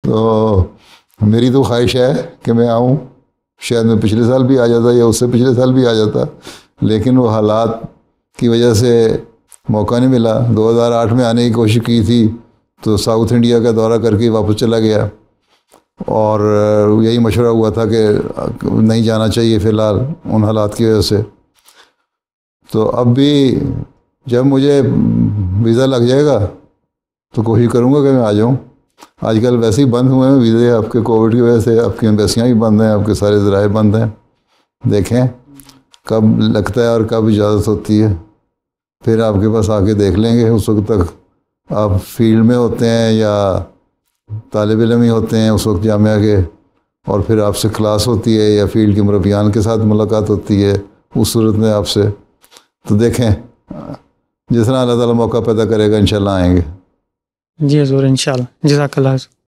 तो मेरी तो ख्वाहिश है कि मैं आऊँ, शायद मैं पिछले साल भी आ जाता या उससे पिछले साल भी आ जाता, लेकिन वो हालात की वजह से मौका नहीं मिला। 2008 में आने की कोशिश की थी तो साउथ इंडिया का दौरा करके वापस चला गया, और यही मशवरा हुआ था कि नहीं जाना चाहिए फ़िलहाल उन हालात की वजह से। तो अब भी जब मुझे वीज़ा लग जाएगा तो कोशिश करूँगा कि मैं आ जाऊँ। आजकल वैसे ही बंद हुए हैं वीज़े, आपके कोविड की वजह से आपकी एम्बेसियाँ भी बंद हैं, आपके सारे ज़राए बंद हैं। देखें कब लगता है और कब इजाज़त होती है, फिर आपके पास आके देख लेंगे। उस वक्त तक आप फील्ड में होते हैं या तालिब इल्म ही होते हैं उस वक्त जामिया के, और फिर आपसे क्लास होती है या फील्ड के मुरब्बियान के साथ मुलाकात होती है उस सूरत में आपसे। तो देखें जिस तरह अल्लाह ताला मौका पैदा करेगा इंशाल्लाह आएंगे। जी हज़ूर, इंशाल्लाह। जज़ाकल्लाह।